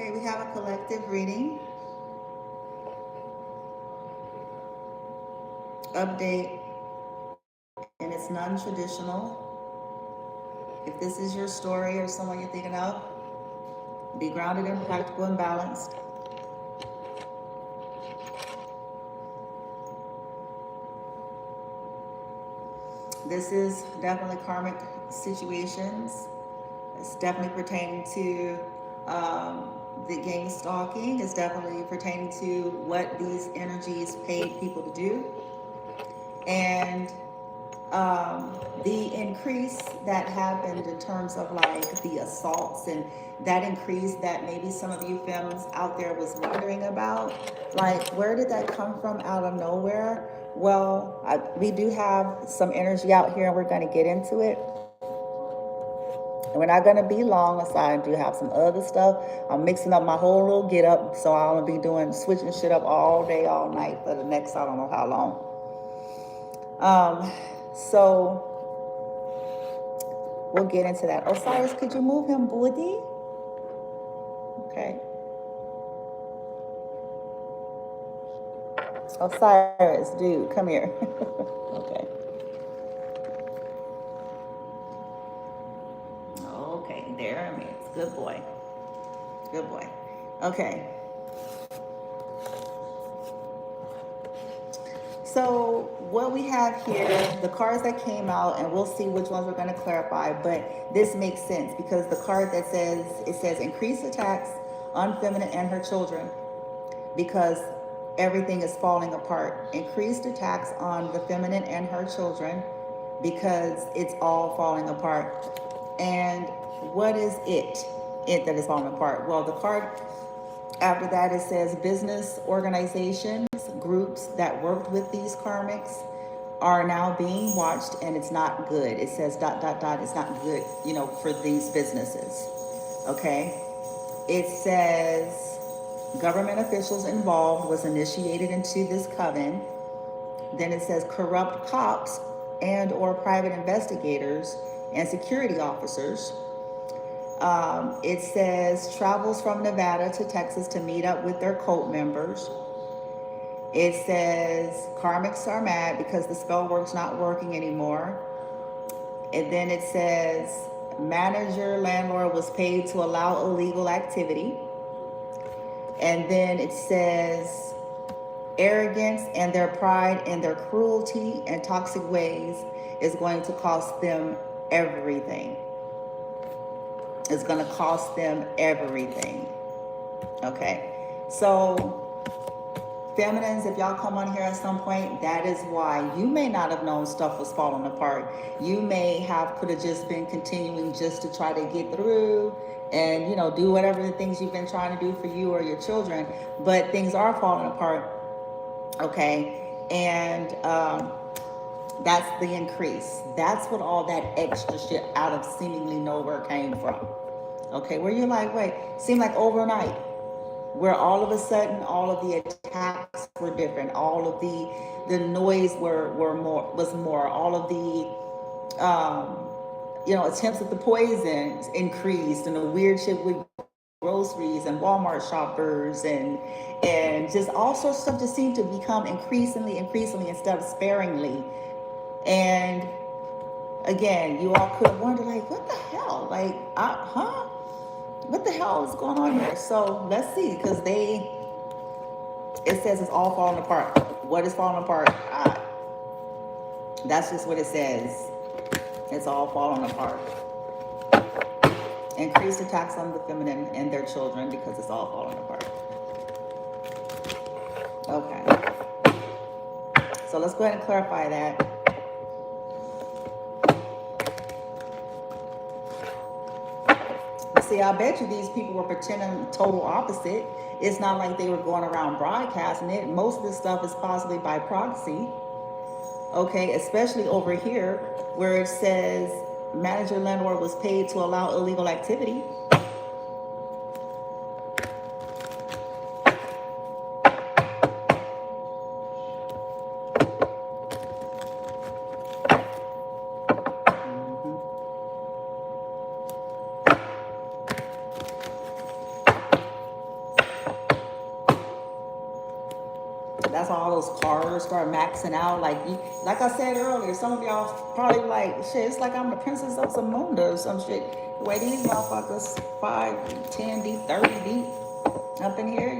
Okay, we have a collective reading. Update, and it's non-traditional. If this is your story or someone you're thinking of, be grounded and practical and balanced. This is definitely karmic situations. It's definitely pertaining to the gang stalking. It's definitely pertaining to what these energies paid people to do. And the increase that happened in terms of like the assaults and that increase that maybe some of you femmes out there was wondering about, like where did that come from out of nowhere? Well, we do have some energy out here and we're going to get into it. And we're not going to be long, aside. I do have some other stuff. I'm mixing up my whole little get up, so I'm going to be switching shit up all day, all night for the next, I don't know how long. So we'll get into that. Osiris, could you move him, Budi? Okay. Osiris, dude, come here. Okay. Okay, there it is. Good boy. Good boy. Okay. So what we have here, the cards that came out, and we'll see which ones we're going to clarify, but this makes sense because the card that says, it says increased attacks on feminine and her children because everything is falling apart. Increased attacks on the feminine and her children because it's all falling apart. And what is it that is falling apart? Well, the card after that, it says business organizations, groups that worked with these karmics are now being watched and it's not good. It says ... It's not good, for these businesses. Okay. It says government officials involved was initiated into this coven. Then it says corrupt cops and or private investigators and security officers. It says travels from Nevada to Texas to meet up with their cult members. It says karmics are mad because the spell work's not working anymore. And then it says manager landlord was paid to allow illegal activity. And then it says arrogance and their pride and their cruelty and toxic ways is going to cost them everything. It's going to cost them everything. Okay. So feminines, if y'all come on here at some point, that is why you may not have known stuff was falling apart. You may could have just been continuing just to try to get through and, do whatever the things you've been trying to do for you or your children, but things are falling apart. Okay. And, that's the increase. That's what all that extra shit out of seemingly nowhere came from. Okay, where you're like, wait, seemed like overnight, where all of a sudden all of the attacks were different, all of the noise was more, all of the attempts at the poison increased, and the weird shit with groceries and Walmart shoppers and just all sorts of stuff just seemed to become increasingly instead of sparingly. And again, you all could wonder, like, what the hell? Like, what the hell is going on here? So let's see, because it says it's all falling apart. What is falling apart? That's just what it says. It's all falling apart. Increased attacks on the feminine and their children because it's all falling apart. Okay. So let's go ahead and clarify that. See, I bet you these people were pretending total opposite. It's not like they were going around broadcasting it. Most of this stuff is possibly by proxy. Okay, especially over here where it says manager landlord was paid to allow illegal activity. start maxing out. Like I said earlier, some of y'all probably like, shit, it's like I'm the princess of Zamunda or some shit. The way these motherfuckers 5, 10 deep, 30 deep up in here.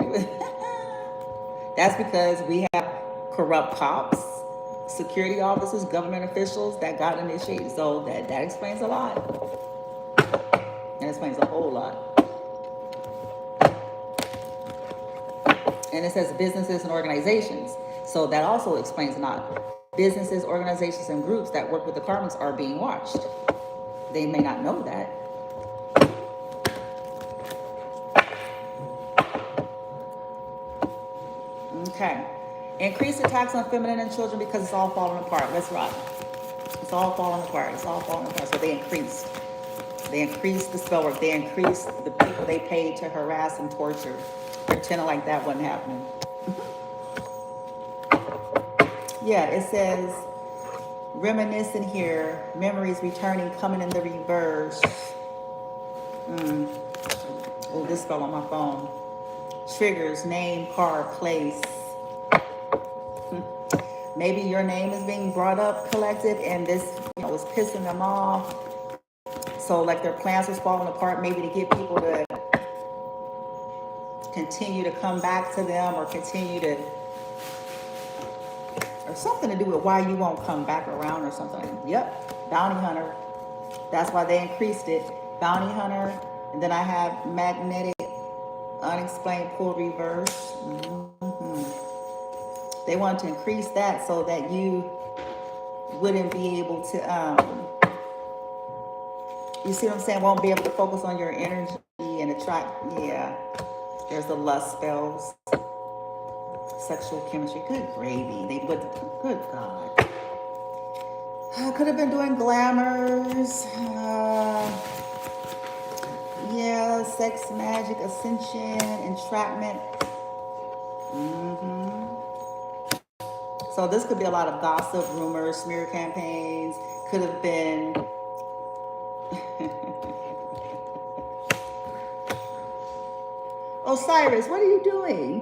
That's because we have corrupt cops, security officers, government officials that got initiated. So that explains a lot. That explains a whole lot. And it says businesses and organizations. So that also explains a lot. Businesses, organizations, and groups that work with the karmas are being watched. They may not know that. Okay. Increased attacks on feminine and children because it's all falling apart. Let's rock. It's all falling apart. It's all falling apart. So they increased. They increased the spell work. They increased the people they paid to harass and torture, pretending like that wasn't happening. Yeah, it says, reminiscing here, memories returning, coming in the reverse. Oh, this fell on my phone. Triggers, name, car, place. Maybe your name is being brought up, collective, and this was pissing them off. So like their plans was falling apart, maybe to get people to continue to come back to them or continue to, or something to do with why you won't come back around or something. Yep, bounty hunter. That's why they increased it. Bounty hunter. And then I have magnetic, unexplained pull reverse. They want to increase that so that you wouldn't be able to, you see what I'm saying? Won't be able to focus on your energy and attract, yeah. There's the lust spells. Sexual chemistry, good gravy. They would, good God. I could have been doing glamours. Yeah, sex, magic, ascension, entrapment. So this could be a lot of gossip, rumors, smear campaigns. Could have been. Osiris, what are you doing?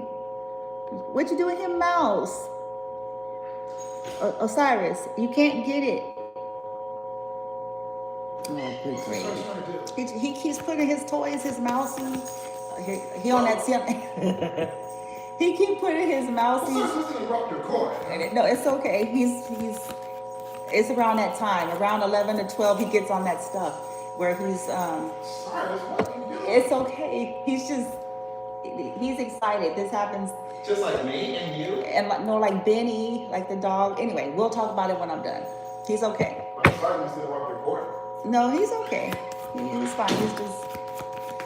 What you doing here, mouse? Osiris, you can't get it. Oh, good gravy. He keeps putting his toys, his mouse in. He on that. He keep putting his mouse. No, it's okay. It's around that time, around 11 to 12. He gets on that stuff where he's. It's okay. He's excited. This happens. Just like me and you? And no, like Benny, like the dog. Anyway, we'll talk about it when I'm done. He's okay. I'm sorry you said about recording. No, he's okay. He's fine. He's just,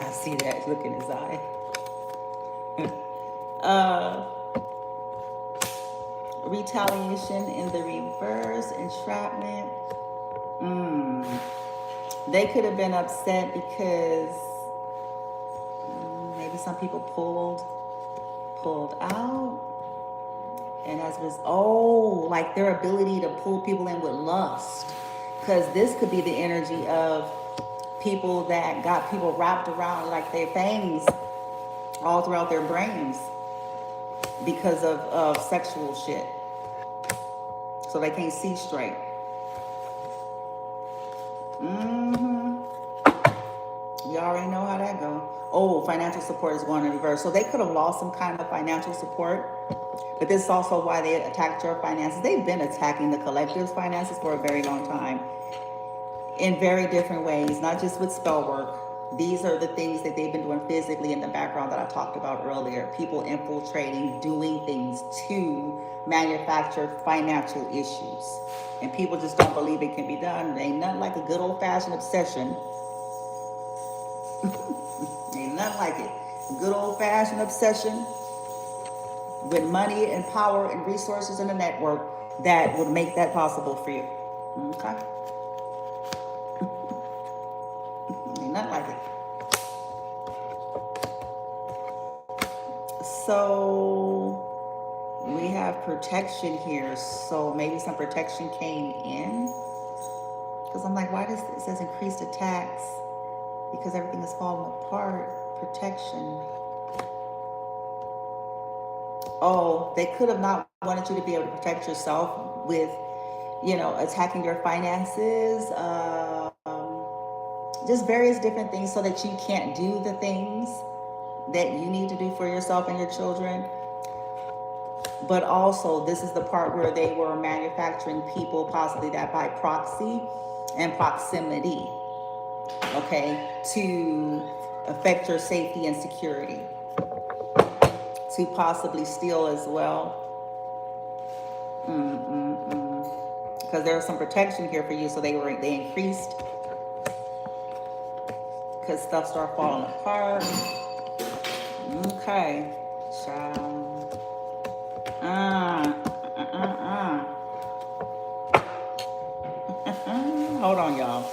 I see that look in his eye. Retaliation in the reverse, entrapment. They could have been upset because maybe some people pulled out, and as was like their ability to pull people in with lust, because this could be the energy of people that got people wrapped around like their fangs all throughout their brains because of sexual shit, so they can't see straight. You already know how that goes. Oh, financial support is going in reverse. So they could have lost some kind of financial support. But this is also why they attacked your finances. They've been attacking the collective's finances for a very long time in very different ways, not just with spell work. These are the things that they've been doing physically in the background that I talked about earlier. People infiltrating, doing things to manufacture financial issues. And people just don't believe it can be done. There ain't nothing like a good old-fashioned obsession. Ain't nothing like it. A good old-fashioned obsession with money and power and resources in the network that would make that possible for you. Okay? Ain't nothing like it. So we have protection here. So maybe some protection came in. Because I'm like, why does it says increased attacks? Because everything is falling apart. Protection. oh, they could have not wanted you to be able to protect yourself with, attacking your finances, just various different things so that you can't do the things that you need to do for yourself and your children. But also, this is the part where they were manufacturing people, possibly that by proxy and proximity, okay, to affect your safety and security, to possibly steal as well. Because there was some protection here for you, so they increased because stuff started falling apart. Okay, child. Hold on, y'all.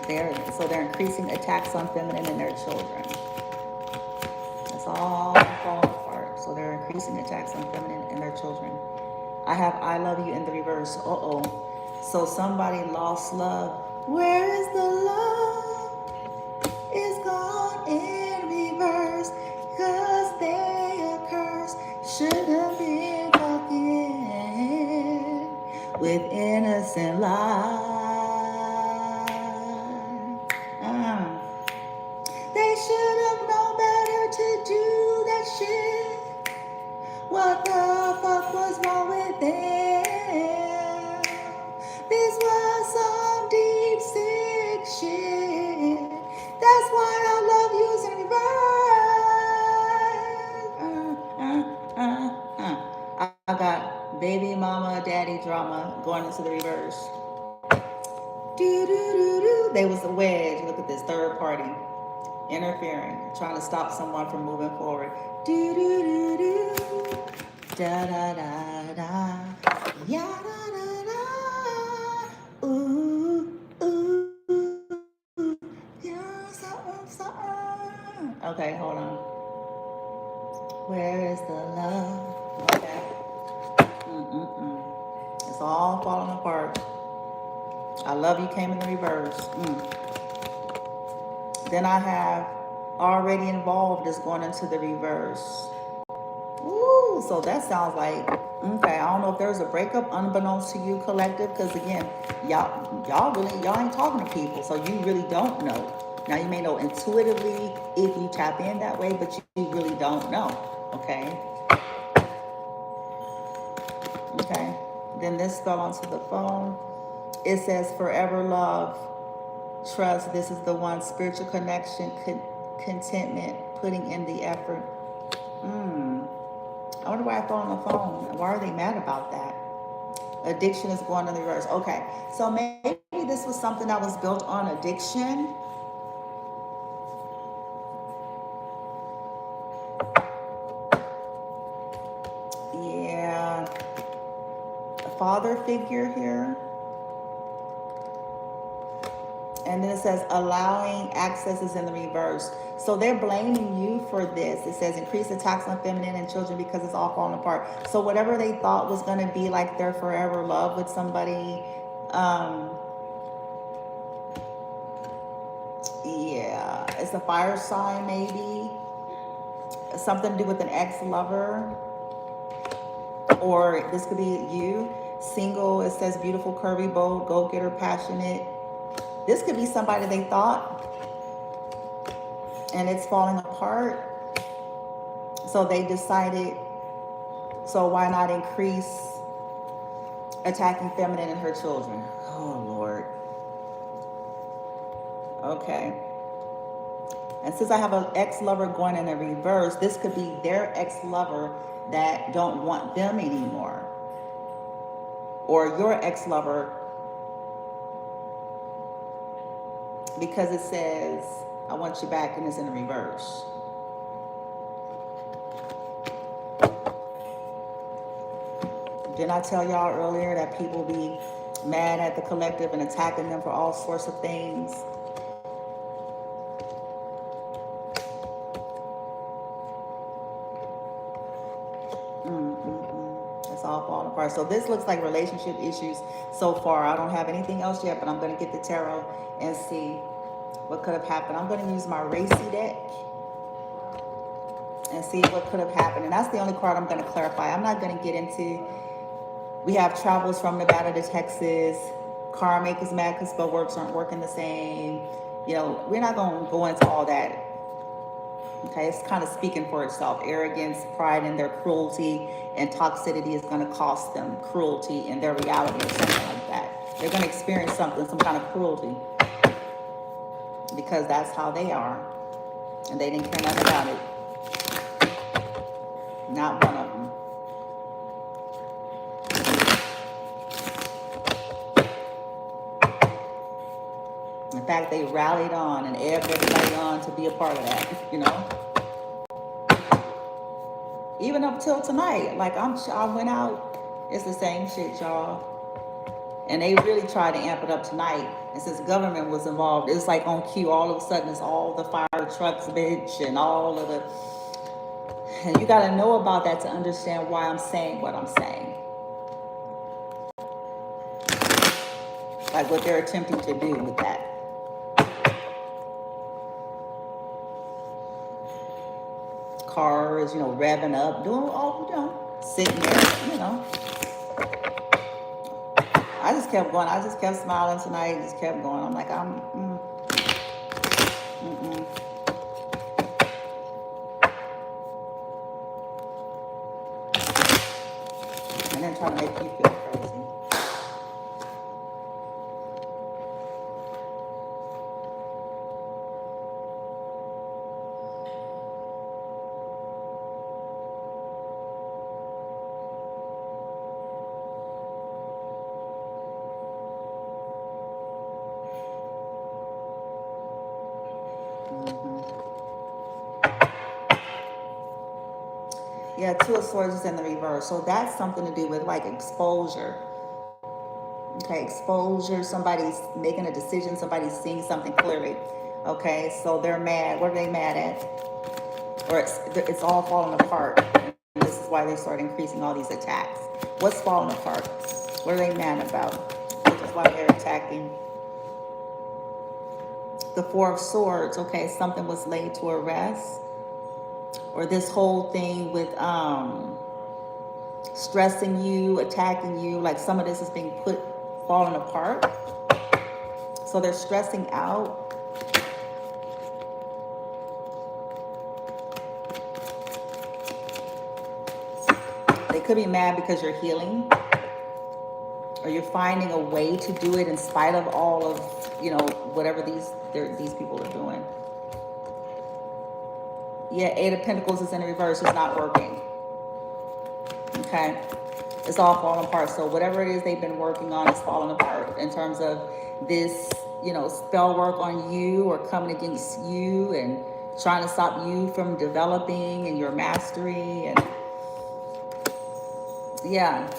They're increasing attacks on feminine and their children. It's all falling apart. So they're increasing attacks on feminine and their children. I have I love you in the reverse. Uh-oh. So somebody lost love. Where is the love? It's gone in reverse. Cause they are cursed. Should have been fucking with innocent life. They should have known better to do that shit. What the fuck was wrong with them? This was some deep sick shit. That's why I love using reverse. I got baby mama daddy drama going into the reverse. Do do do do. They was a wedge. Look at this, third party interfering, trying to stop someone from moving forward. Do do do do. Da da da da. Ya da da da. Ooh ooh. Yeah, something. Okay, hold on. Where is the love? Okay. It's all falling apart. I love you came in the reverse. Then I have already involved is going into the reverse. Ooh, so that sounds like, okay, I don't know if there's a breakup unbeknownst to you, collective, because again, y'all ain't talking to people, so you really don't know. Now you may know intuitively if you tap in that way, but you really don't know, okay? Okay, then this fell onto the phone. It says forever love, trust, this is the one, spiritual connection, contentment, putting in the effort. I wonder why I fell on the phone. Why are they mad about that? Addiction is going in the reverse. Okay, so maybe this was something that was built on addiction. Yeah, a father figure here. And then it says allowing access is in the reverse. So they're blaming you for this. It says increased attacks on feminine and children because it's all falling apart. So whatever they thought was going to be like their forever love with somebody, yeah, it's a fire sign maybe. Something to do with an ex-lover. Or this could be you. Single, it says beautiful, curvy, bold, go-getter, passionate. This could be somebody they thought, and it's falling apart. So they decided, so why not increase attacking feminine and her children? Oh, Lord. Okay. And since I have an ex-lover going in a reverse, this could be their ex-lover that don't want them anymore. Or your ex-lover, because it says, I want you back, and it's in the reverse. Didn't I tell y'all earlier that people be mad at the collective and attacking them for all sorts of things? It's all falling apart. So this looks like relationship issues so far. I don't have anything else yet, but I'm going to get the tarot and see what could have happened. I'm going to use my Racy deck and see what could have happened. And that's the only card I'm going to clarify. I'm not going to get into, we have travels from Nevada to Texas. Karmic is mad because spell works aren't working the same. You know, we're not going to go into all that. Okay, it's kind of speaking for itself. Arrogance, pride in their cruelty, and toxicity is going to cost them cruelty in their reality or something like that. They're going to experience something, some kind of cruelty, because that's how they are. And they didn't care nothing about it. Not one of them. In fact, they rallied on and egged everybody on to be a part of that, you know? Even up till tonight, like I went out, it's the same shit, y'all. And they really tried to amp it up tonight. And since government was involved, it's like on cue. All of a sudden, it's all the fire trucks, bitch, and all of the. And you got to know about that to understand why I'm saying what I'm saying. Like what they're attempting to do with that. Cars, revving up, doing all, sitting there, I just kept going. I just kept smiling tonight. Just kept going. I'm like, and then try to make you feel crazy. Yeah, Two of Swords is in the reverse. So that's something to do with like exposure. Okay, exposure. Somebody's making a decision. Somebody's seeing something clearly. Okay, so they're mad. What are they mad at? Or it's all falling apart. And this is why they start increasing all these attacks. What's falling apart? What are they mad about? Which is why they're attacking. The Four of Swords. Okay, something was laid to rest. Or this whole thing with stressing you, attacking you, like some of this is being falling apart. So they're stressing out. They could be mad because you're healing, or you're finding a way to do it in spite of all of, whatever these people are doing. Yeah, Eight of Pentacles is in the reverse. It's not working. Okay. It's all falling apart. So whatever it is they've been working on is falling apart in terms of this, spell work on you or coming against you and trying to stop you from developing and your mastery. And yeah,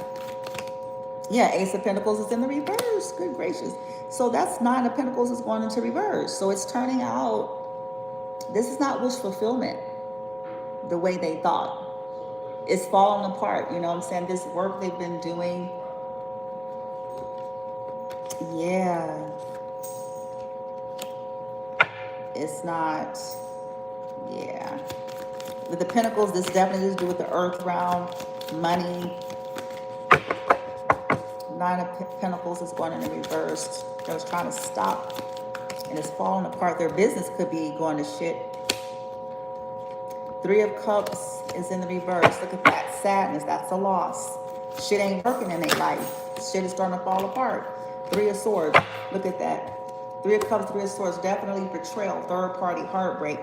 Ace of Pentacles is in the reverse. Good gracious. So that's Nine of Pentacles is going into reverse. So it's turning out this is not wish fulfillment the way they thought. It's falling apart. You know what I'm saying? This work they've been doing. Yeah. It's not. Yeah. With the Pentacles, this definitely has to do with the earth realm, money. Nine of Pentacles is going in the reverse. They was trying to stop. And it's falling apart. Their business could be going to shit. Three of Cups is in the reverse. Look at that. Sadness. That's a loss. Shit ain't working in their life. Shit is starting to fall apart. Three of Swords. Look at that. Three of Cups, Three of Swords. Definitely betrayal. Third party heartbreak.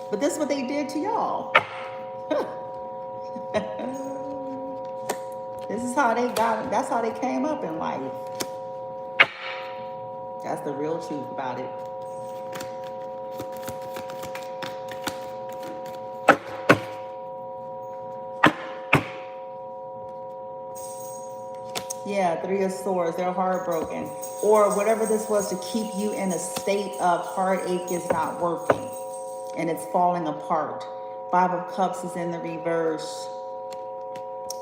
But this is what they did to y'all. This is how they got it. That's how they came up in life. That's the real truth about it. Yeah, Three of Swords. They're heartbroken. Or whatever this was to keep you in a state of heartache is not working. And it's falling apart. Five of Cups is in the reverse.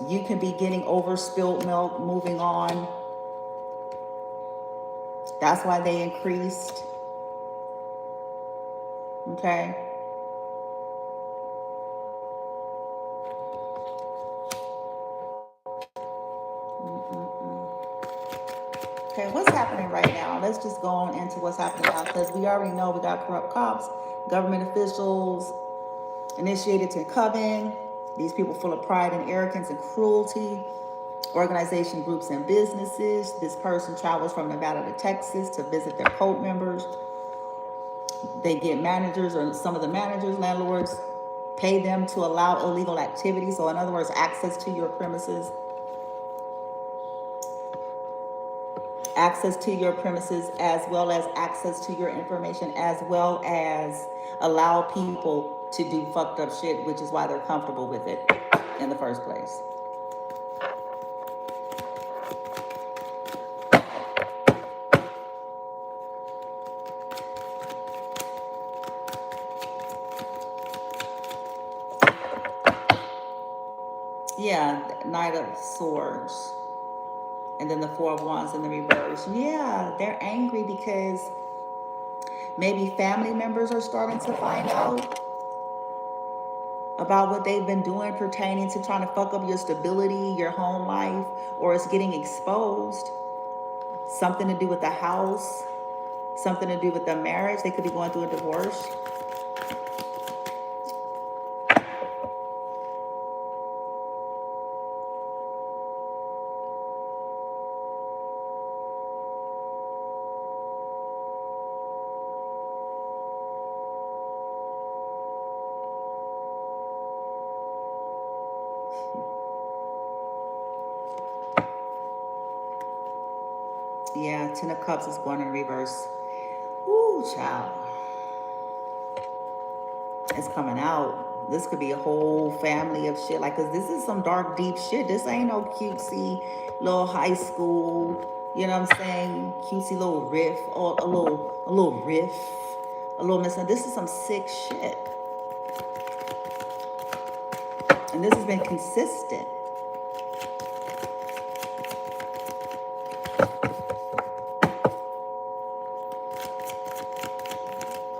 You can be getting over spilled milk, moving on. That's why they increased. Okay. Okay, what's happening right now? Let's just go on into what's happening now, because we already know we got corrupt cops, government officials, initiated to coven, these people full of pride and arrogance and cruelty, organization groups and businesses. This person travels from Nevada to Texas to visit their cult members. They get managers, or some of the managers, landlords, pay them to allow illegal activity. So in other words, access to your premises. Access to your premises, as well as access to your information, as well as allow people to do fucked up shit, which is why they're comfortable with it in the first place. Knight of Swords. And then the Four of Wands in the reverse. Yeah, they're angry because maybe family members are starting to find out about what they've been doing pertaining to trying to fuck up your stability, your home life, or it's getting exposed. Something to do with the house, something to do with the marriage. They could be going through a divorce. Yeah, Ten of Cups is going in reverse. Ooh, child. It's coming out. This could be a whole family of shit. Like, cause this is some dark, deep shit. This ain't no cutesy little high school, you know what I'm saying? Cutesy little riff, or a little riff, a little missing. This is some sick shit. And this has been consistent.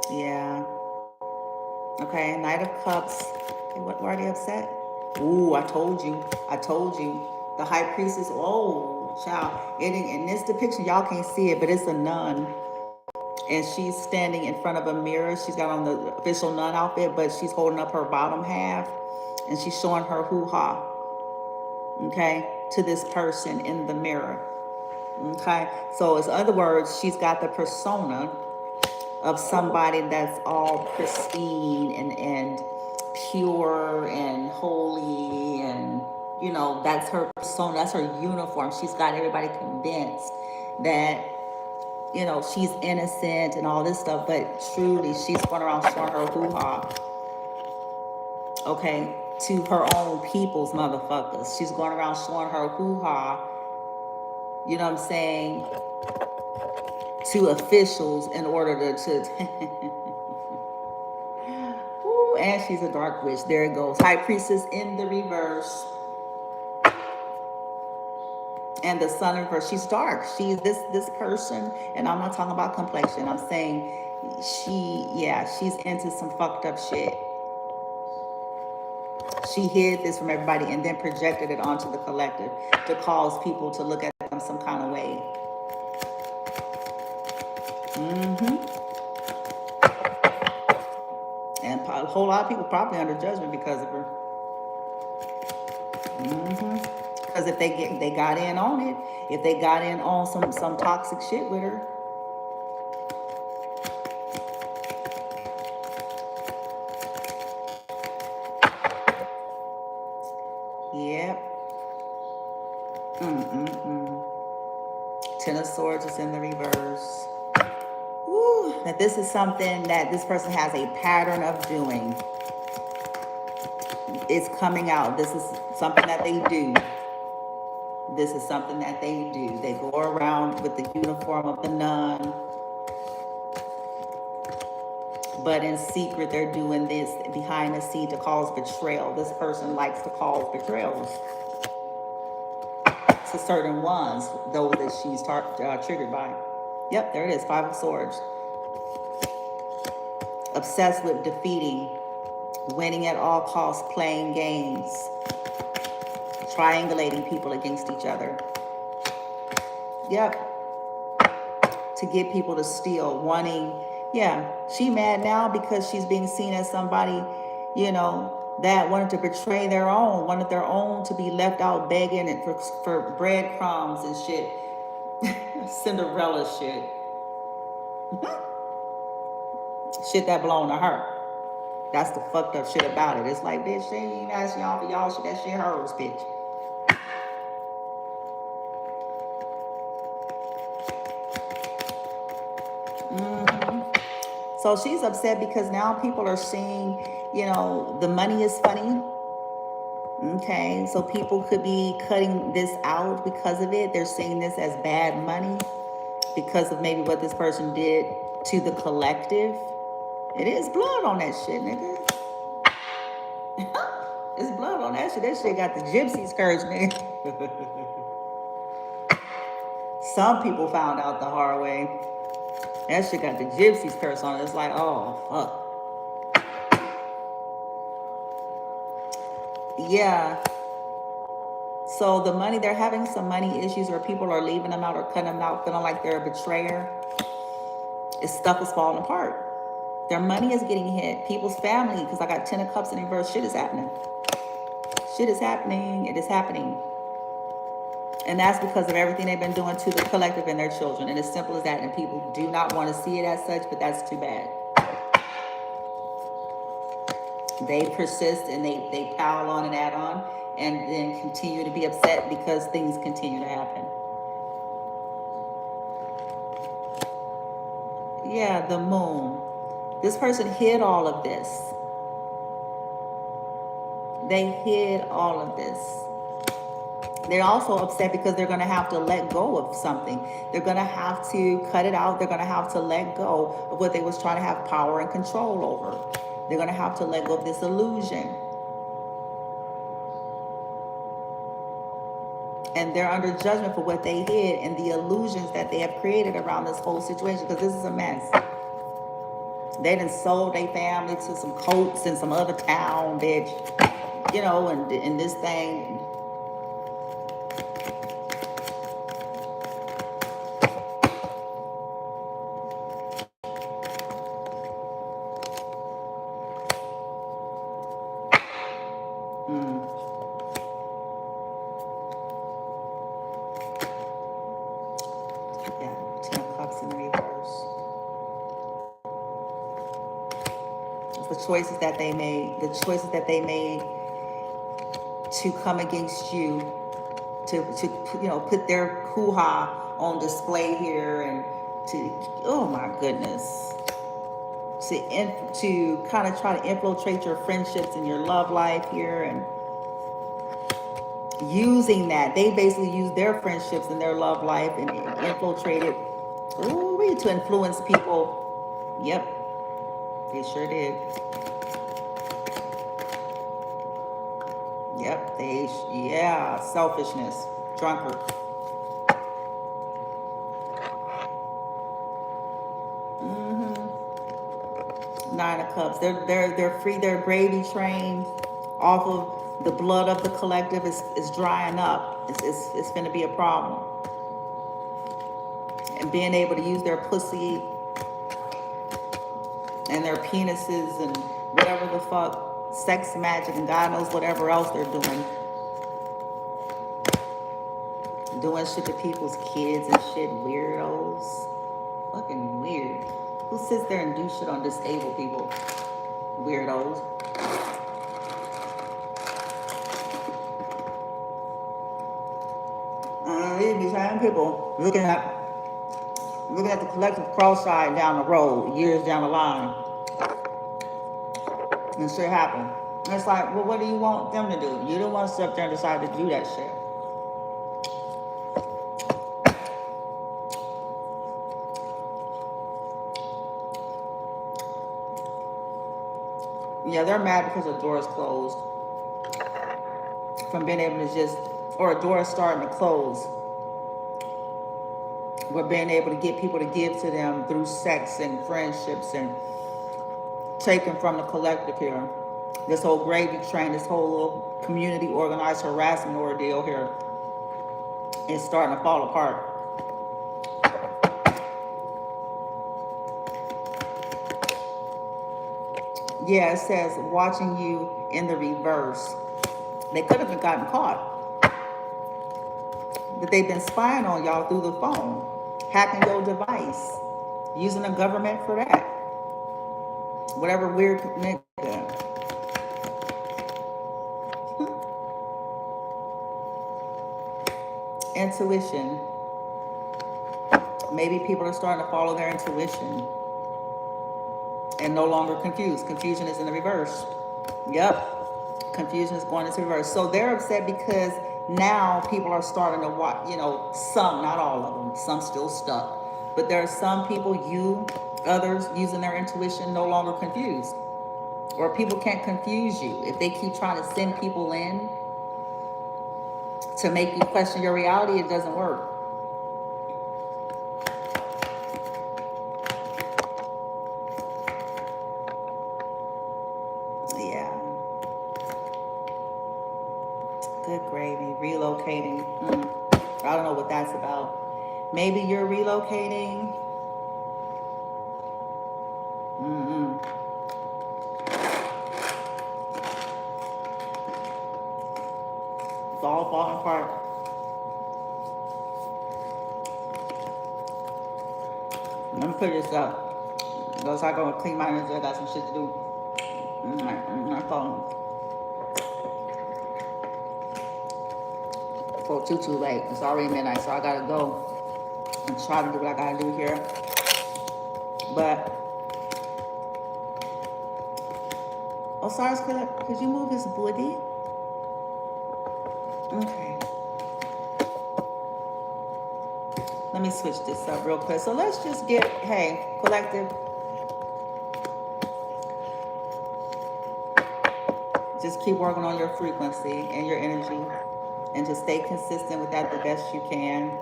Yeah. Okay, Knight of Cups. Okay, why are they upset? Ooh, I told you. I told you. The High Priestess. Oh, child. In this depiction, y'all can't see it, but it's a nun. And she's standing in front of a mirror. She's got on the official nun outfit, but she's holding up her bottom half. And she's showing her hoo-ha. Okay? To this person in the mirror. Okay? So, in other words, she's got the persona of somebody that's all pristine and pure and holy, and you know, that's her persona, that's her uniform. She's got everybody convinced that, you know, she's innocent and all this stuff, but truly she's going around showing her hoo-ha, okay, to her own people's motherfuckers. She's going around showing her hoo-ha, you know what I'm saying, to officials in order to Ooh, and she's a dark witch. There it goes. High Priestess in the reverse. And the Sun in reverse. She's dark. She's this person, and I'm not talking about complexion. I'm saying she's into some fucked up shit. She hid this from everybody and then projected it onto the collective to cause people to look at them some kind of way. And a whole lot of people probably under judgment because of her. Because if they got in on it, if they got in on some toxic shit with her. Yep. Ten of Swords is in the reverse. Woo, that this is something that this person has a pattern of doing. It's coming out. This is something that they do. This is something that they do. They go around with the uniform of the nun, but in secret they're doing this behind the scene to cause betrayal. This person likes to cause betrayals to certain ones, those that she's triggered by. Yep, there it is, Five of Swords. Obsessed with defeating, winning at all costs, playing games, triangulating people against each other. Yep. To get people to steal, wanting, yeah, she mad now because she's being seen as somebody, you know, that wanted to betray their own, wanted their own to be left out begging and for breadcrumbs and shit. Cinderella shit. Shit that belonged to her. That's the fucked up shit about it. It's like, bitch, she ain't asking y'all for y'all shit. That shit hers, bitch. So she's upset because now people are seeing, you know, the money is funny. Okay, so people could be cutting this out because of it. They're seeing this as bad money because of maybe what this person did to the collective. It is blood on that shit, nigga. It's blood on that that shit. That shit got the gypsies curse, nigga. Some people found out the hard way. That shit got the gypsies curse on it. It's like, oh, fuck. Yeah. So the money, they're having some money issues where people are leaving them out or cutting them out, feeling like they're a betrayer. Stuff is falling apart. Their money is getting hit. People's family, because I got 10 of Cups in reverse, shit is happening. Shit is happening. It is happening. And that's because of everything they've been doing to the collective and their children. And as simple as that. And people do not want to see it as such, but that's too bad. They persist and they pile on and add on and then continue to be upset because things continue to happen. Yeah, the moon. This person hid all of this. They hid all of this. They're also upset because they're going to have to let go of something. They're going to have to cut it out. They're going to have to let go of what they was trying to have power and control over. They're going to have to let go of this illusion. And they're under judgment for what they hid and the illusions that they have created around this whole situation, because this is a mess. They done sold their family to some coats in some other town, bitch. You know, and this thing. Yeah, 10 of Cups in reverse. The choices that they made, to come against you, to you know, put their hoo-ha on display here, and to, oh my goodness, to kind of try to infiltrate your friendships and your love life here, and using that, they basically use their friendships and their love life and infiltrate it, to influence people. Yep, they sure did. Yep, yeah, selfishness, drunkard. Nine of Cups. They're free. Their gravy train off of the blood of the collective is drying up. It's going to be a problem. And being able to use their pussy and their penises and whatever the fuck, sex magic and God knows whatever else they're doing shit to people's kids and shit. Weirdos. Fucking weird. Who sits there and do shit on disabled people? Weirdos. These same people looking at the collective cross-eyed down the road, years down the line. And shit happen. And it's like, well, what do you want them to do? You don't want to sit up there and decide to do that shit. Yeah, they're mad because the door is closed. From being able to just, or a door is starting to close. We're being able to get people to give to them through sex and friendships and taken from the collective here. This whole gravy train, this whole little community organized harassment ordeal here is starting to fall apart. Yeah, it says watching you in the reverse. They could have been gotten caught. But they've been spying on y'all through the phone, hacking your device, using the government for that. Whatever weird nigga. Intuition. Maybe people are starting to follow their intuition and no longer confused. Confusion is in the reverse. Yep. Confusion is going into reverse. So they're upset because now people are starting to watch, you know, some, not all of them, some still stuck. But there are some people, others using their intuition, no longer confused. Or people can't confuse you. If they keep trying to send people in to make you question your reality, it doesn't work. Yeah. Good gravy. Relocating. I don't know what that's about. Maybe you're relocating. It's all falling apart. Let me put this up. Because I go and clean my energy. I got some shit to do. My phone. For too late. It's already midnight, so I gotta go and try to do what I gotta do here. But Osiris, could you move his booty? Okay. Let me switch this up real quick. So let's just get, hey, collective. Just keep working on your frequency and your energy, and just stay consistent with that the best you can.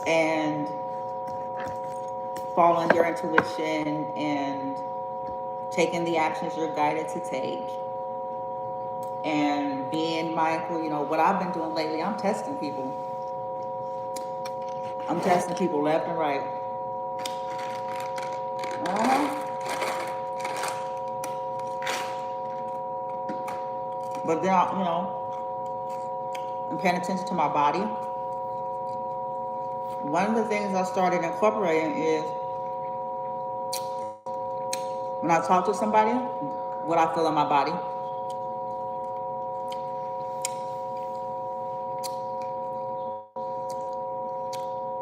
And following your intuition and taking the actions you're guided to take. And being mindful, you know, what I've been doing lately, I'm testing people. I'm testing people left and right. But then, you know, I'm paying attention to my body. One of the things I started incorporating is when I talk to somebody, what I feel in my body.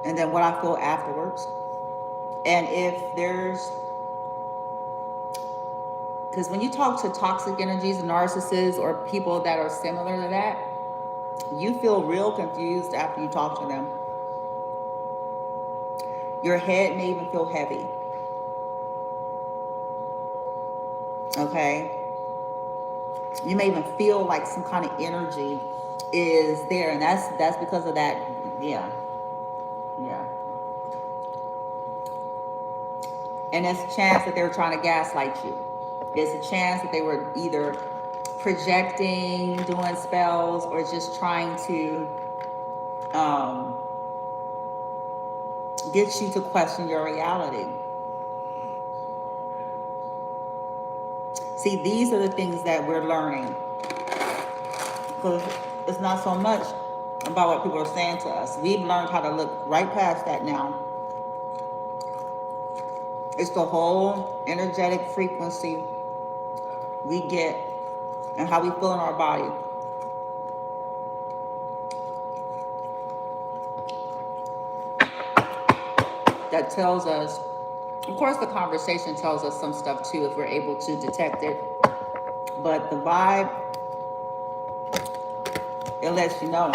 And then what I feel afterwards. And if there's, because when you talk to toxic energies, narcissists, or people that are similar to that, you feel real confused after you talk to them. Your head may even feel heavy. Okay? You may even feel like some kind of energy is there, and that's because of that. Yeah. And it's a chance that they were trying to gaslight you. It's a chance that they were either projecting, doing spells, or just trying to get you to question your reality. See, these are the things that we're learning. Because it's not so much about what people are saying to us. We've learned how to look right past that now. It's the whole energetic frequency we get and how we feel in our body. That tells us, of course the conversation tells us some stuff too if we're able to detect it. But the vibe, it lets you know.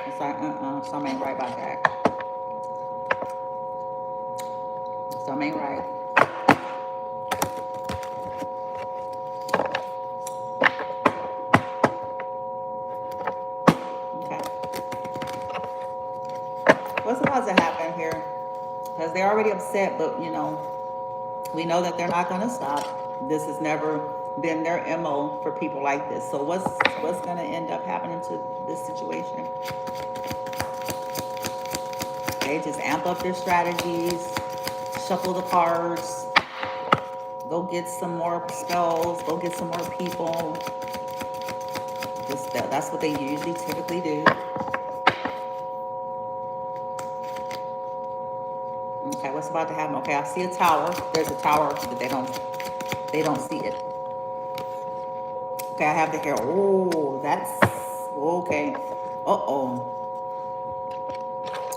It's like, something ain't right about that. Something ain't right. Okay. What's about to happen here? Because they're already upset, but you know, we know that they're not going to stop. This has never been their MO for people like this. So what's going to end up happening to this situation? They just amp up their strategies, shuffle the cards, go get some more spells, go get some more people. That's what they usually typically do. Okay, what's about to happen? Okay, I see a tower. There's a tower, but they don't see it. Okay, I have the hair. Oh, that's okay. Uh-oh.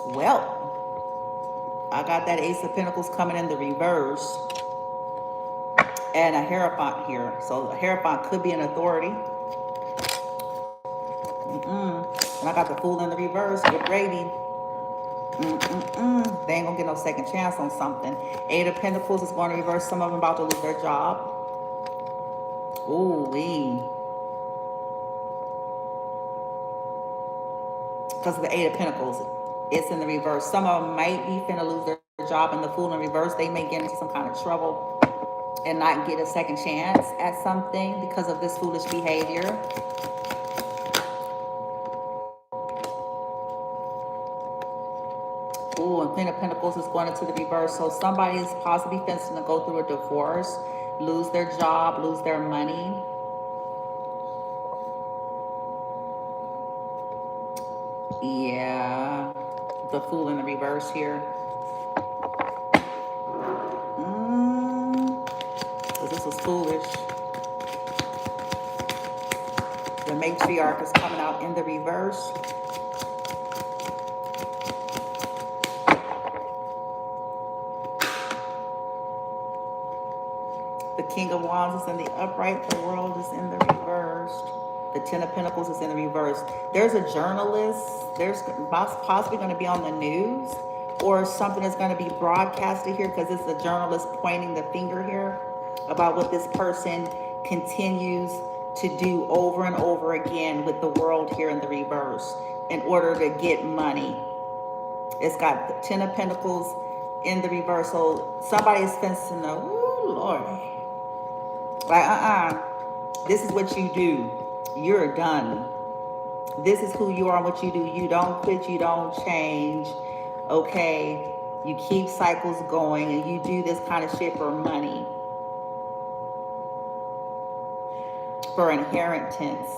Well, I got that Ace of Pentacles coming in the reverse. And a Hierophant here. So a Hierophant could be an authority. And I got the Fool in the reverse. Good gravy. They ain't gonna get no second chance on something. Eight of Pentacles is going to reverse. Some of them about to lose their job. Ooh-wee. because of the Eight of Pentacles. It's in the reverse. Some of them might be finna lose their job, and the Fool in reverse, they may get into some kind of trouble and not get a second chance at something because of this foolish behavior. Ooh, and Queen of Pentacles is going into the reverse. So somebody is possibly finna to go through a divorce, lose their job, lose their money. Yeah, the Fool in the reverse here. Because this was foolish. The Matriarch is coming out in the reverse. The King of Wands is in the upright. The World is in the reverse. The Ten of Pentacles is in the reverse. There's a journalist. There's possibly going to be on the news, or something is going to be broadcasted here, because it's a journalist pointing the finger here about what this person continues to do over and over again with the World here in the reverse in order to get money. It's got the Ten of Pentacles in the reverse. So somebody's fencing the, ooh, Lord. Like, this is what you do. You're done. This is who you are and what you do. You don't quit. You don't change. Okay? You keep cycles going, and you do this kind of shit for money. For inheritance.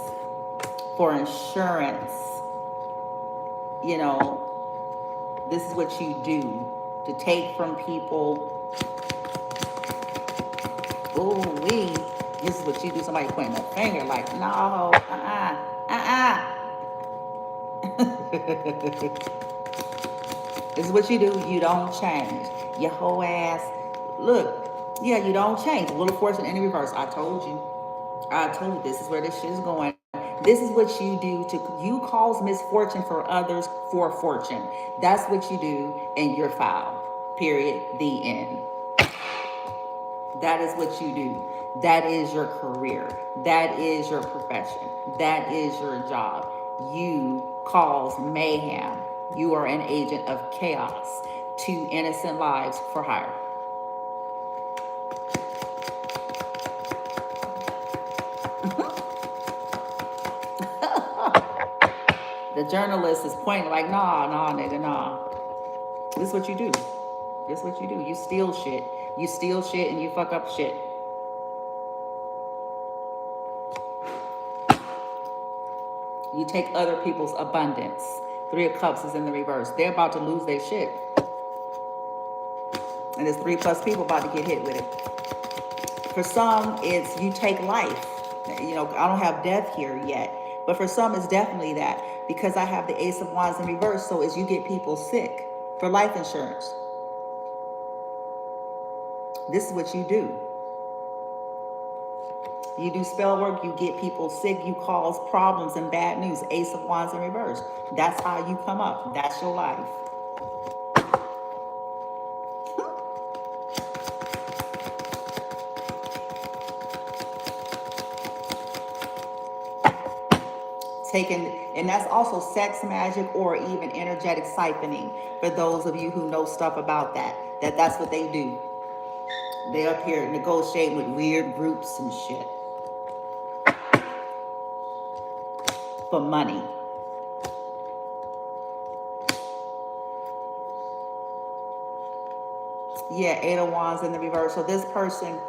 For insurance. You know, this is what you do. To take from people. Ooh, this is what you do. Somebody pointing a finger like, no, This is what you do. You don't change. Your whole ass. Look, yeah, you don't change. Wheel of Fortune in the reverse. I told you. This is where this shit is going. This is what you do. You cause misfortune for others for fortune. That's what you do, and you're foul. Period. The end. That is what you do. That is your career. That is your profession. That is your job. You cause mayhem. You are an agent of chaos to innocent lives for hire. The journalist is pointing like, nah, nigga, nah. This is what you do. This is what you do. You steal shit. You steal shit and you fuck up shit. You take other people's abundance. Three of Cups is in the reverse. They're about to lose their shit. And there's 3+ people about to get hit with it. For some, it's you take life. You know, I don't have death here yet. But for some, it's definitely that. Because I have the Ace of Wands in reverse, so as you get people sick for life insurance. This is what you do. You do spell work, you get people sick, you cause problems and bad news. Ace of Wands in reverse. That's how you come up. That's your life. And that's also sex magic or even energetic siphoning for those of you who know stuff about that. That's what they do. They up here negotiating with weird groups and shit. For money. Yeah, Eight of Wands in the reverse. So this person,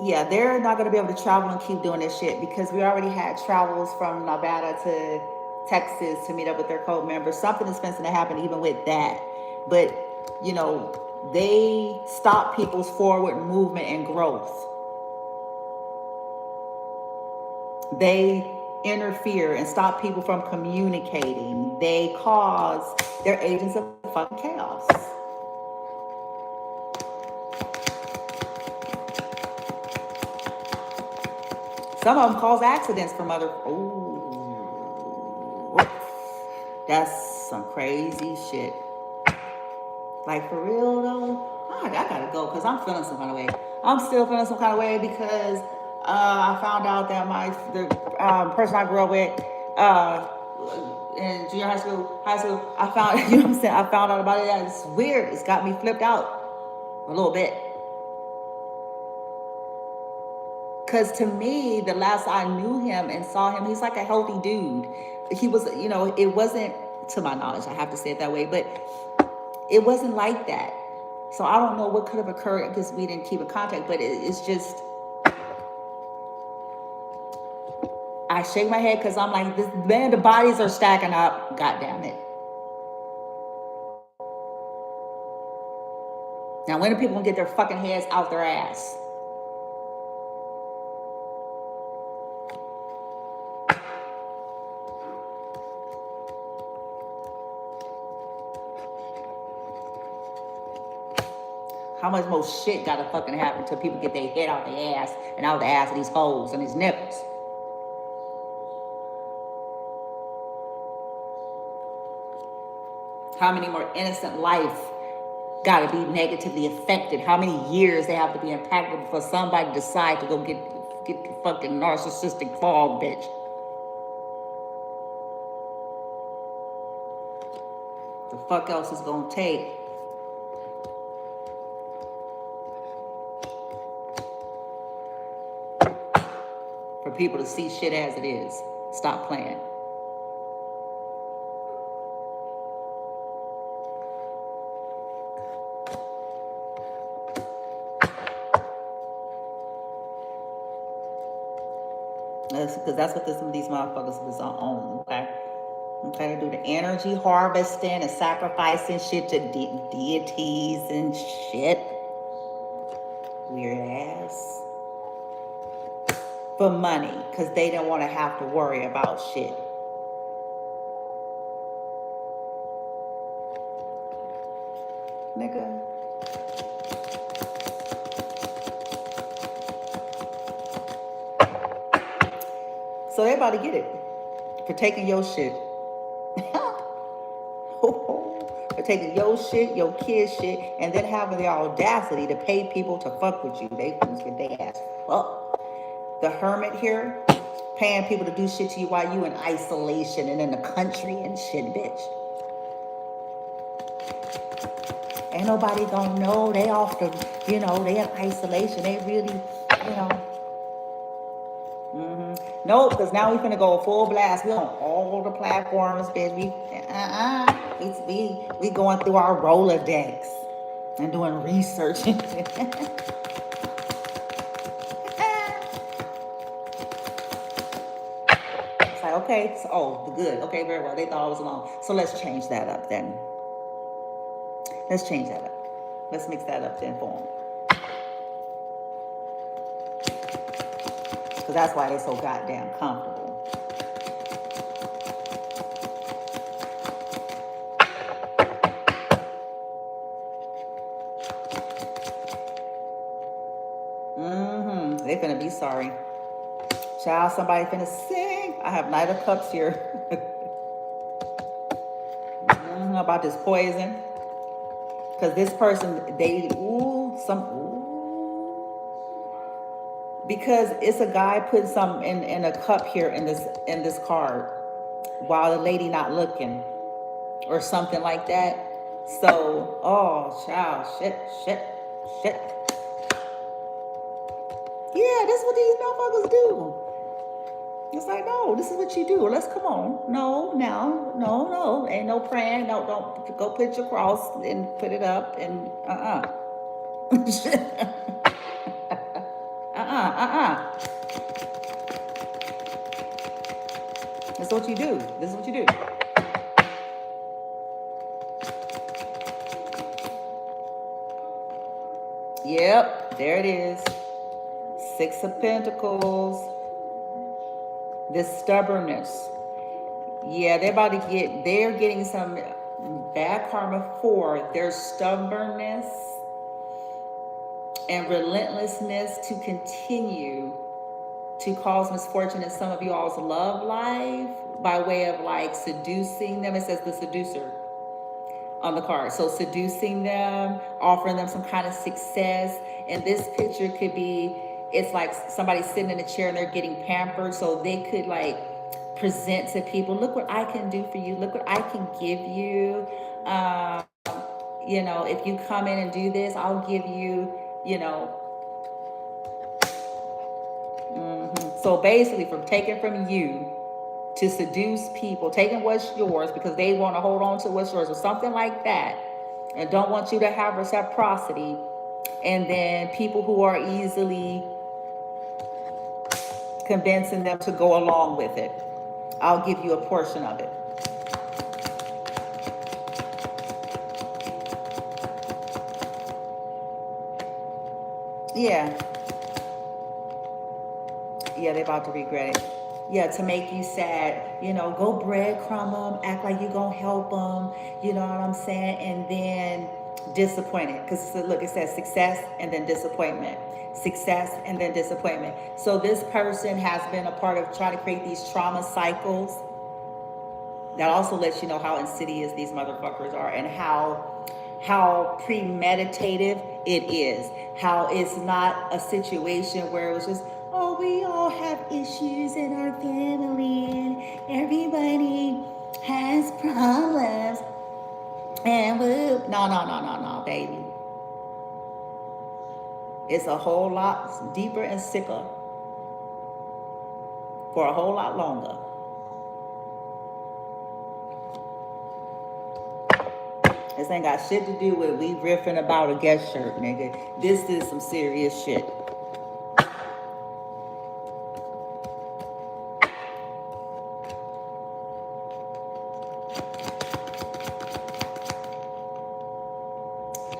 yeah, they're not going to be able to travel and keep doing this shit because we already had travels from Nevada to Texas to meet up with their code members. Something is going to happen even with that. But, you know, they stop people's forward movement and growth. They interfere and stop people from communicating. They're agents of fucking chaos. Some of them cause accidents from other. Ooh, that's some crazy shit. Like for real though, I gotta go because I'm feeling some kind of way. I'm still feeling some kind of way because I found out that the person I grew up with in junior high school, I found, you know what I'm saying? I found out about it. It's weird. It's got me flipped out a little bit. Because to me, the last I knew him and saw him, he's like a healthy dude. He was, you know, it wasn't, to my knowledge, I have to say it that way, but it wasn't like that. So I don't know what could have occurred because we didn't keep in contact, but it's just, I shake my head because I'm like, this man, the bodies are stacking up. God damn it. Now, when are people gonna get their fucking heads out their ass? How much more shit gotta fucking happen till people get their head out their ass and out the ass of these hoes and these nipples? How many more innocent life gotta be negatively affected? How many years they have to be impacted before somebody decide to go get the fucking narcissistic fog bitch? The fuck else is gonna take? For people to see shit as it is. Stop playing. Because that's what some of these motherfuckers was on, okay? Okay, they do the energy harvesting and sacrificing shit to deities and shit. Weird ass. For money, because they don't want to have to worry about shit. Nigga. So they about to get it for taking your shit. For taking your shit, your kid's shit, and then having the audacity to pay people to fuck with you. They get their ass fucked. The hermit here, paying people to do shit to you while you in isolation and in the country and shit, bitch. Ain't nobody gonna know. They off the, you know, they in isolation. They really, you know. Nope, because now we finna go full blast. We on all the platforms, bitch. We going through our Rolodex and doing research. It's like, okay, so, oh, good. Okay, very well. They thought I was alone. So let's change that up then. Let's change that up. Let's mix that up then for them. Because that's why they're so goddamn comfortable. They finna be sorry. Child, somebody finna sing. I have Knight of Cups here. About this poison. Because this person, because it's a guy putting something in a cup here in this card while the lady not looking or something like that. So, oh child, shit. Yeah, that's what these motherfuckers do. It's like, no, this is what you do. Let's come on. No. Ain't no praying. No, don't go put your cross and put it up and That's what you do. This is what you do. Yep, there it is. 6 of Pentacles. This stubbornness. Yeah, they're getting some bad karma for their stubbornness and relentlessness to continue to cause misfortune in some of you all's love life by way of like seducing them. It says the seducer on the card. So seducing them, offering them some kind of success. And this picture could be, it's like somebody sitting in a chair and they're getting pampered. So they could like present to people, look what I can do for you, look what I can give you. Um, if you come in and do this, I'll give you, So basically, from taking from you to seduce people, taking what's yours because they want to hold on to what's yours or something like that, and don't want you to have reciprocity. And then people who are easily convincing them to go along with it. I'll give you a portion of it. Yeah. Yeah, they're about to regret it. Yeah, to make you sad. Go breadcrumb them, act like you're going to help them. You know what I'm saying? And then disappointed. Because look, it says success and then disappointment. Success and then disappointment. So this person has been a part of trying to create these trauma cycles. That also lets you know how insidious these motherfuckers are, and how premeditative it is. How it's not a situation where it was just, oh, we all have issues in our family and everybody has problems. And whoop. No, baby. It's a whole lot deeper and sicker for a whole lot longer. This ain't got shit to do with we riffing about a guest shirt, nigga. This is some serious shit.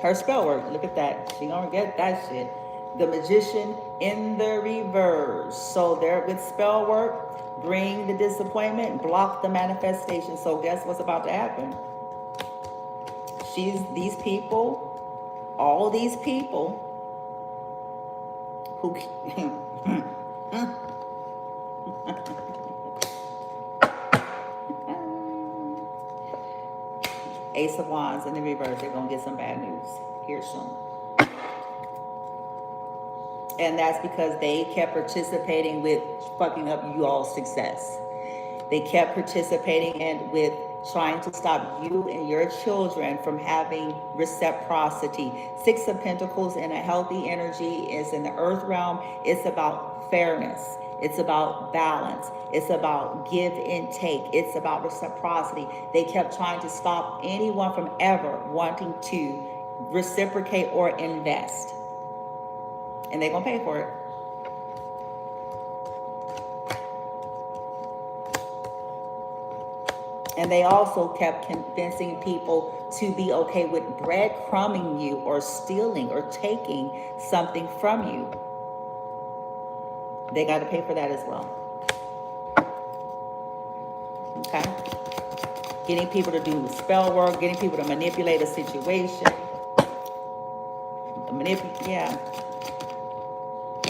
Her spell work, look at that. She gonna get that shit. The Magician in the reverse. So there with spell work, bring the disappointment, block the manifestation. So guess what's about to happen? These people, all these people who Ace of Wands in the reverse, they're gonna get some bad news here soon. And that's because they kept participating with fucking up you all's success. They kept participating and with trying to stop you and your children from having reciprocity. Six of Pentacles in a healthy energy is in the earth realm. It's about fairness. It's about balance. It's about give and take. It's about reciprocity. They kept trying to stop anyone from ever wanting to reciprocate or invest. And they're going to pay for it. And they also kept convincing people to be okay with breadcrumbing you or stealing or taking something from you. They got to pay for that as well. Okay? Getting people to do spell work, getting people to manipulate a situation.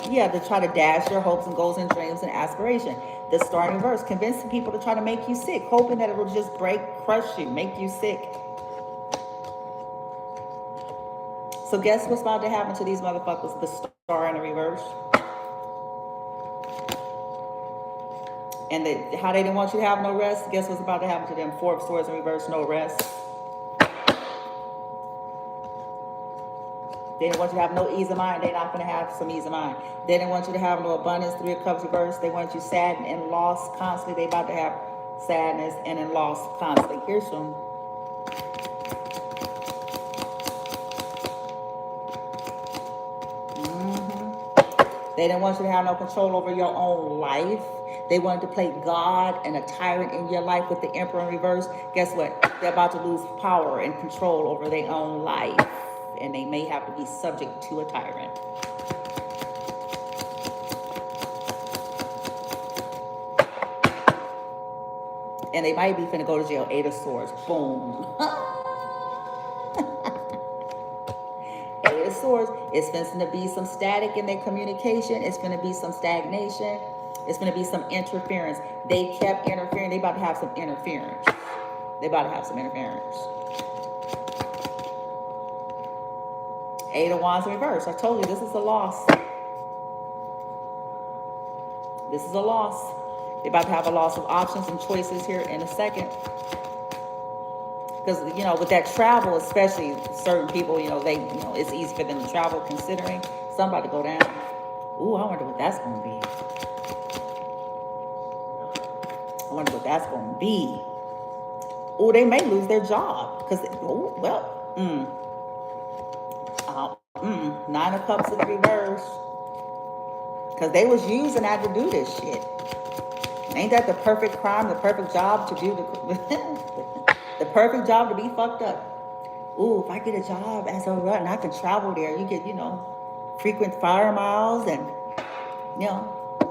Yeah, to try to dash your hopes and goals and dreams and aspiration. The starting verse, convincing people to try to make you sick, hoping that it will just crush you, make you sick. So guess what's about to happen to these motherfuckers? The star in the reverse. And how they didn't want you to have no rest, guess what's about to happen to them? Four of Swords in reverse, no rest. They didn't want you to have no ease of mind. They're not going to have some ease of mind. They didn't want you to have no abundance. Three of Cups reverse. They want you sad and lost constantly. They about to have sadness and in loss constantly. Here's some. They didn't want you to have no control over your own life. They wanted to play God and a tyrant in your life with the Emperor in reverse. Guess what? They're about to lose power and control over their own life. And they may have to be subject to a tyrant. And they might be finna go to jail. Eight of Swords. Boom. Eight of Swords. It's finna be some static in their communication. It's finna be some stagnation. It's going to be some interference. They kept interfering. They about to have some interference. Eight of Wands in reverse. I told you this is a loss. This is a loss. They're about to have a loss of options and choices here in a second. Because, you know, with that travel, especially certain people, you know, it's easy for them to travel considering somebody go down. Ooh, I wonder what that's going to be. I wonder what that's going to be. Ooh, they may lose their job. Because, Nine of Cups in reverse. Because they was using that to do this shit. Ain't that the perfect crime, the perfect job to do the perfect job to be fucked up? Ooh, if I get a job as a rut and I can travel there, you get, you know, frequent fire miles and, you know,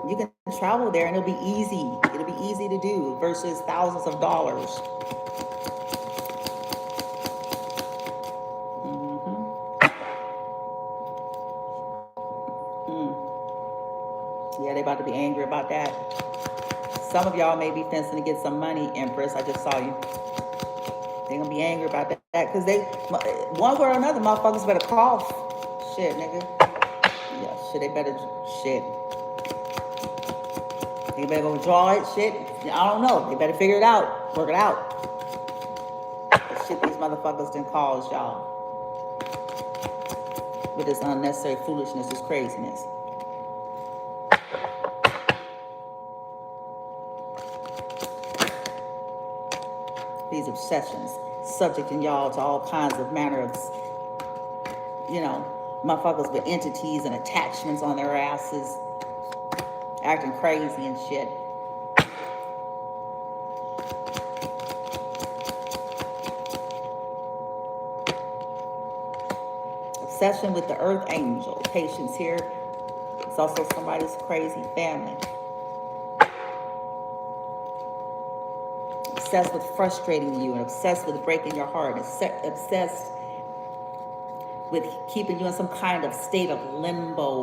you can travel there and it'll be easy. It'll be easy to do versus thousands of dollars. Yeah, they about to be angry about that. Some of y'all may be fencing to get some money, Empress. I just saw you. They're gonna be angry about that because they, one way or another, motherfuckers better cough. Shit, nigga. Yeah, shit, they better, shit. They better go draw it, shit. I don't know. They better figure it out. Work it out. The shit these motherfuckers done caused y'all. With this unnecessary foolishness, this craziness. These obsessions, subjecting y'all to all kinds of manner of, you know, motherfuckers with entities and attachments on their asses, acting crazy and shit. Obsession with the earth angel. Patience here. It's also somebody's crazy family. Obsessed with frustrating you and obsessed with breaking your heart. Obsessed with keeping you in some kind of state of limbo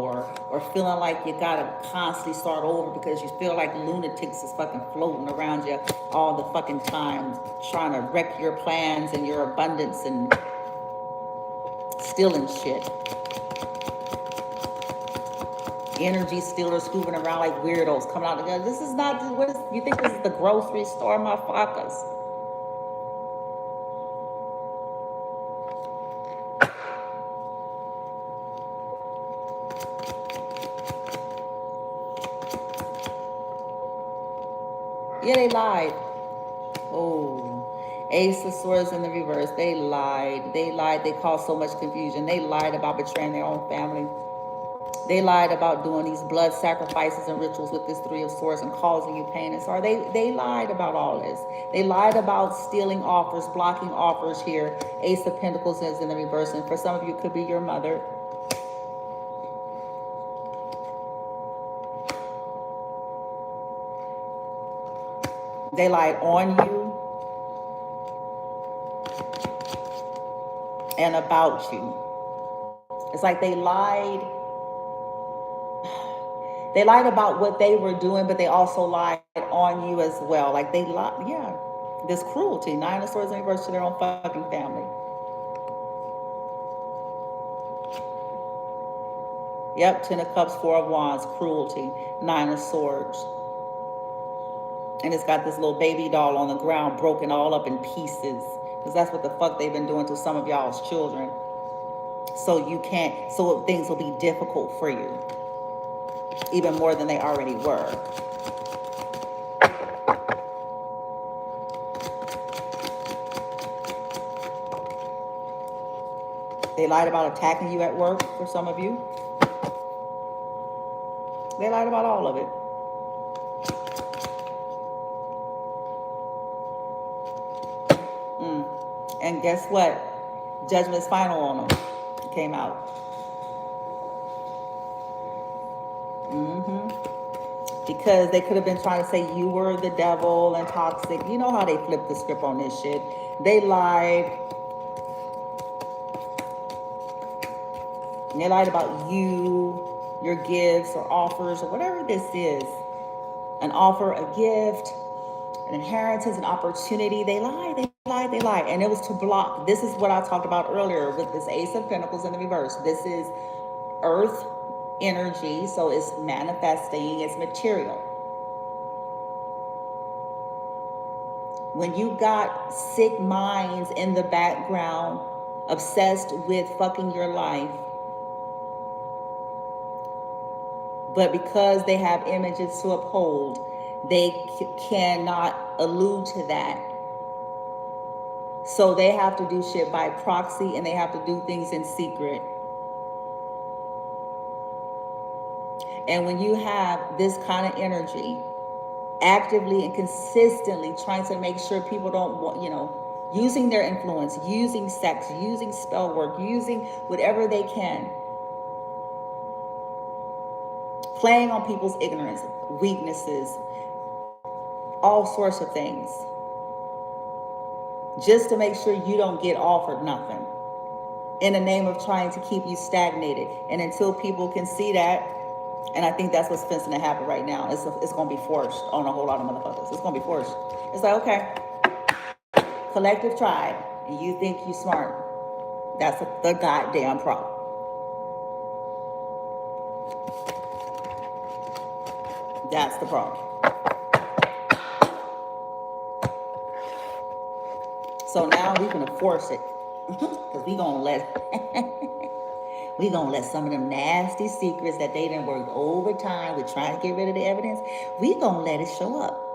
or feeling like you gotta constantly start over because you feel like lunatics is fucking floating around you all the fucking time, trying to wreck your plans and your abundance and stealing shit. Energy stealers moving around like weirdos coming out together. This is not, what is, you think this is the grocery store, motherfuckers? Yeah, they lied. Oh, Ace of Swords in the reverse. They lied. They lied. They caused so much confusion. They lied about betraying their own family. They lied about doing these blood sacrifices and rituals with this Three of Swords and causing you pain and sorrow. They lied about all this. They lied about stealing offers, blocking offers here. Ace of Pentacles is in the reverse. And for some of you, it could be your mother. They lied on you and about you. It's like they lied. They lied about what they were doing, but they also lied on you as well. Like they lied, yeah. This cruelty, Nine of Swords in reverse to their own fucking family. Yep, Ten of Cups, Four of Wands, cruelty, Nine of Swords. And it's got this little baby doll on the ground, broken all up in pieces. Because that's what the fuck they've been doing to some of y'all's children. So things will be difficult for you. Even more than they already were. They lied about attacking you at work for some of you. They lied about all of it. And guess what? Judgment is final on them. It came out. Because they could have been trying to say you were the devil and toxic. You know how they flipped the script on this shit. They lied. And they lied about you, your gifts or offers or whatever this is. An offer, a gift, an inheritance, an opportunity. They lied, they lied, they lied. And it was to block. This is what I talked about earlier with this Ace of Pentacles in the reverse. This is earth energy, so it's manifesting, it's material. When you got sick minds in the background, obsessed with fucking your life, but because they have images to uphold, they cannot allude to that. So they have to do shit by proxy, and they have to do things in secret. And when you have this kind of energy, actively and consistently trying to make sure people don't want, using their influence, using sex, using spell work, using whatever they can, playing on people's ignorance, weaknesses, all sorts of things, just to make sure you don't get offered nothing, in the name of trying to keep you stagnated. And until people can see that, and I think that's what's finna to happen right now, it's going to be forced on a whole lot of motherfuckers. It's going to be forced. It's like, okay, collective tribe, and you think you smart. That's the goddamn problem. That's the problem. So now we're gonna force it, because we gonna let some of them nasty secrets that they done worked overtime with trying to get rid of the evidence, we gonna let it show up.